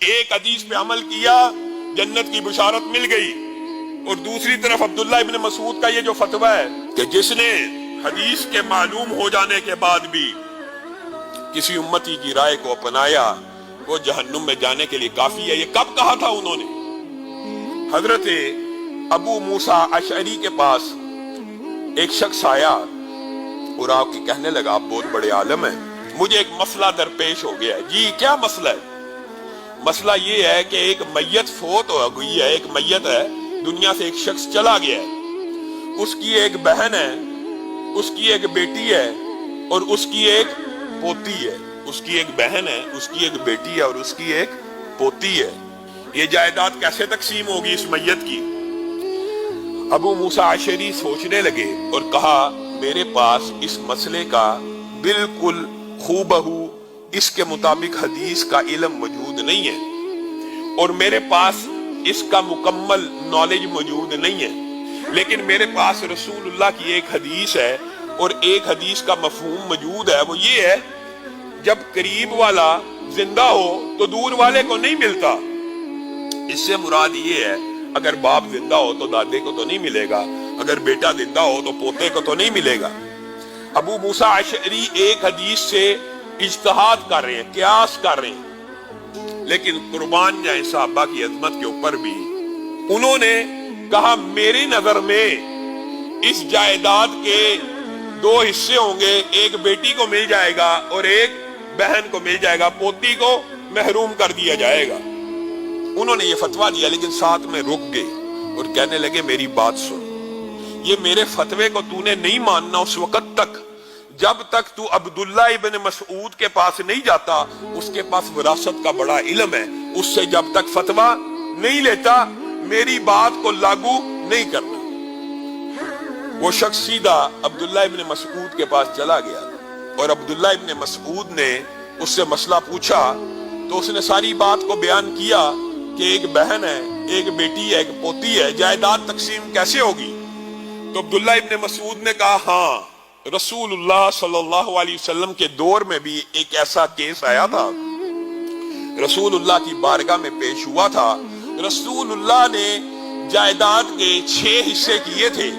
ایک حدیث پہ عمل کیا جنت کی بشارت مل گئی، اور دوسری طرف عبداللہ ابن مسعود کا یہ جو فتویٰ ہے کہ جس نے حدیث کے معلوم ہو جانے کے بعد بھی کسی امتی کی رائے کو اپنایا وہ جہنم میں جانے کے لیے کافی ہے۔ یہ کب کہا تھا انہوں نے؟ حضرت ابو موسیٰ اشعری کے پاس ایک شخص آیا اور آپ کے کہنے لگا آپ بہت بڑے عالم ہیں، مجھے ایک مسئلہ درپیش ہو گیا ہے۔ جی کیا مسئلہ ہے؟ مسئلہ یہ ہے کہ ایک میت فوت ہو گئی ہے، ایک میت ہے، دنیا سے ایک شخص چلا گیا ہے، اس کی ایک بہن ہے، اس کی ایک بیٹی ہے اور اس کی ایک پوتی ہے۔ اس کی ایک بہن ہے، اس کی ایک بیٹی ہے اور اس کی ایک پوتی ہے۔ یہ جائیداد کیسے تقسیم ہوگی اس میت کی؟ ابو موسیٰ اشعری سوچنے لگے اور کہا میرے پاس اس مسئلے کا بالکل ہو بہو اس کے مطابق حدیث کا علم موجود نہیں ہے اور میرے پاس اس کا مکمل نالج موجود نہیں ہے، لیکن میرے پاس رسول اللہ کی ایک حدیث ہے اور ایک حدیث کا مفہوم موجود ہے، وہ یہ ہے جب قریب والا زندہ ہو تو دور والے کو نہیں ملتا۔ اس سے مراد یہ ہے اگر باپ زندہ ہو تو دادے کو تو نہیں ملے گا، اگر بیٹا زندہ ہو تو پوتے کو تو نہیں ملے گا۔ ابو موسیٰ اشعری ایک حدیث سے اجتہاد کر رہے ہیں، قیاس کر رہے ہیں، لیکن قربان جائیں صحابہ کی عظمت کے اوپر بھی انہوں نے کہا میری نظر میں اس جائیداد کے دو حصے ہوں گے، ایک بیٹی کو مل جائے گا اور ایک بہن کو مل جائے گا، پوتی کو محروم کر دیا جائے گا۔ انہوں نے یہ فتویٰ دیا لیکن ساتھ میں رک گئے اور کہنے لگے میری بات سن، یہ میرے فتوے کو تو نے نہیں ماننا اس وقت تک جب تک تو عبداللہ ابن مسعود کے پاس نہیں جاتا، اس کے پاس وراثت کا بڑا علم ہے، اس سے جب تک فتویٰ نہیں لیتا میری بات کو لاگو نہیں کرنا۔ وہ شخص سیدھا عبداللہ ابن مسعود کے پاس چلا گیا اور عبداللہ ابن مسعود نے اس سے مسئلہ پوچھا تو اس نے ساری بات کو بیان کیا کہ ایک بہن ہے، ایک بیٹی ہے، ایک پوتی ہے، جائیداد تقسیم کیسے ہوگی؟ تو عبداللہ ابن مسعود نے کہا ہاں رسول اللہ صلی اللہ علیہ وسلم کے دور میں بھی ایک ایسا کیس آیا تھا، رسول اللہ کی بارگاہ میں پیش ہوا تھا، رسول اللہ نے جائیداد کے 6 حصے کیے تھے،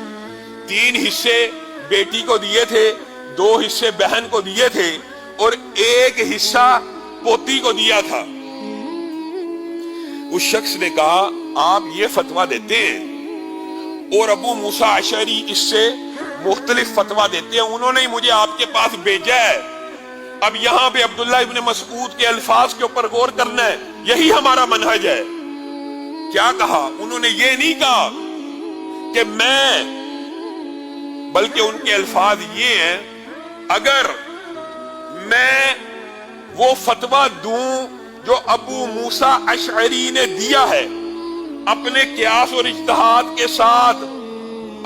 3 حصے بیٹی کو دیے تھے، 2 حصے بہن کو دیے تھے اور 1 حصہ پوتی کو دیا تھا۔ اس شخص نے کہا آپ یہ فتویٰ دیتے ہیں اور ابو موسیٰ اشعری اس سے مختلف فتویٰ دیتے ہیں، انہوں نے مجھے آپ کے پاس بھیجا ہے، اب یہاں پہ عبداللہ ابن مسعود کے الفاظ کے اوپر غور کرنا ہے، یہی ہمارا منہج ہے۔ کیا کہا؟ انہوں نے یہ نہیں کہا کہ میں، بلکہ ان کے الفاظ یہ ہیں اگر میں وہ فتویٰ دوں جو ابو موسیٰ اشعری نے دیا ہے اپنے قیاس اور اجتہاد کے ساتھ،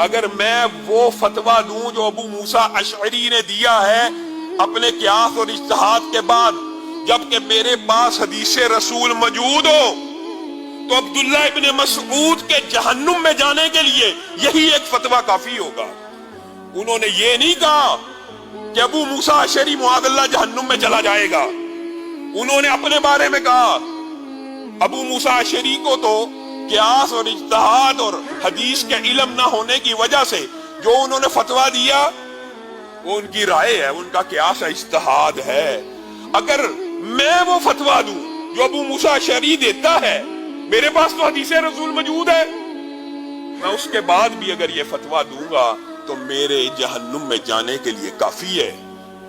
اگر میں وہ فتویٰ دوں جو ابو موسیٰ اشعری نے دیا ہے اپنے قیاس اور اجتہاد کے بعد، جبکہ میرے پاس حدیث رسول موجود ہو، تو عبداللہ ابن مسعود کے جہنم میں جانے کے لیے یہی ایک فتویٰ کافی ہوگا۔ انہوں نے یہ نہیں کہا کہ ابو موسیٰ اشعری معاذ اللہ جہنم میں چلا جائے گا، انہوں نے اپنے بارے میں کہا ابو موسیٰ اشعری کو تو قیاس اور اجتہاد اور حدیث کے علم نہ ہونے کی وجہ سے جو انہوں نے فتویٰ دیا وہ ان کی رائے ہے، ان کا قیاس اجتہاد ہے۔ اگر میں وہ فتویٰ دوں جو ابو موسیٰ اشعری دیتا ہے، میرے پاس تو حدیث رسول موجود ہے، میں اس کے بعد بھی اگر یہ فتویٰ دوں گا تو میرے جہنم میں جانے کے لیے کافی ہے۔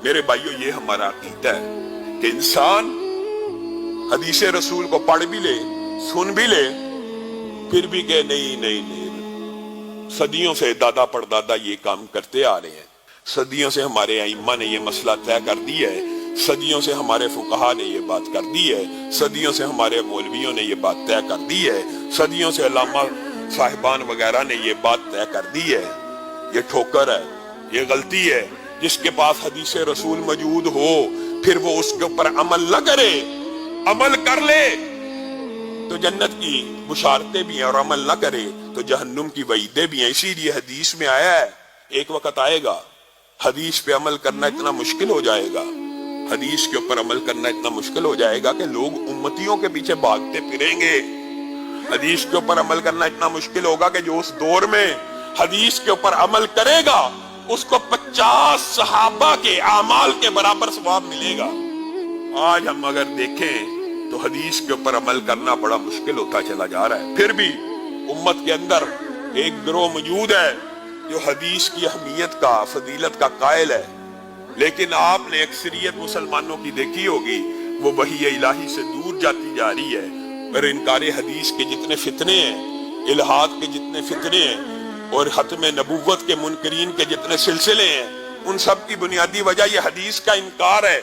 میرے بھائیو یہ ہمارا عقیدہ ہے کہ انسان حدیث رسول کو پڑھ بھی لے، سن بھی لے، پھر بھی کہ نہیں، صدیوں سے دادا پردادا یہ کام کرتے آ رہے ہیں، صدیوں سے ہمارے ائمہ نے یہ مسئلہ طے کر دی ہے، صدیوں سے ہمارے فقہا نے یہ بات کر دی ہے، صدیوں سے ہمارے مولویوں نے یہ بات طے کر دی ہے، صدیوں سے علامہ صاحبان وغیرہ نے یہ بات طے کر دی ہے۔ یہ ٹھوکر ہے، یہ غلطی ہے۔ جس کے پاس حدیث رسول موجود ہو پھر وہ اس کے اوپر عمل نہ کرے، عمل کر لے تو جنت کی بشارتیں بھی ہیں، اور عمل نہ کرے تو جہنم کی وعیدیں بھی ہیں۔ اسی لیے حدیث میں آیا ہے ایک وقت آئے گا حدیث پہ عمل کرنا اتنا مشکل ہو جائے گا، حدیث کے اوپر عمل کرنا اتنا مشکل ہو جائے گا کہ لوگ امتیوں کے پیچھے بھاگتے پھریں گے. حدیث کے اوپر عمل کرنا اتنا مشکل ہوگا کہ جو اس دور میں حدیث کے اوپر عمل کرے گا اس کو 50 صحابہ کے اعمال کے برابر ثواب ملے گا. آج ہم اگر دیکھیں تو حدیث کے اوپر عمل کرنا بڑا مشکل ہوتا چلا جا رہا ہے. پھر بھی امت کے اندر ایک گروہ موجود ہے جو حدیث کی اہمیت کا، فضیلت کا قائل ہے، لیکن آپ نے اکثریت مسلمانوں کی دیکھی ہوگی وہ وحی الہی سے دور جاتی جا رہی ہے. اور انکار حدیث کے جتنے فتنے ہیں، الہاد کے جتنے فتنے ہیں اور ختم نبوت کے منکرین کے جتنے سلسلے ہیں، ان سب کی بنیادی وجہ یہ حدیث کا انکار ہے.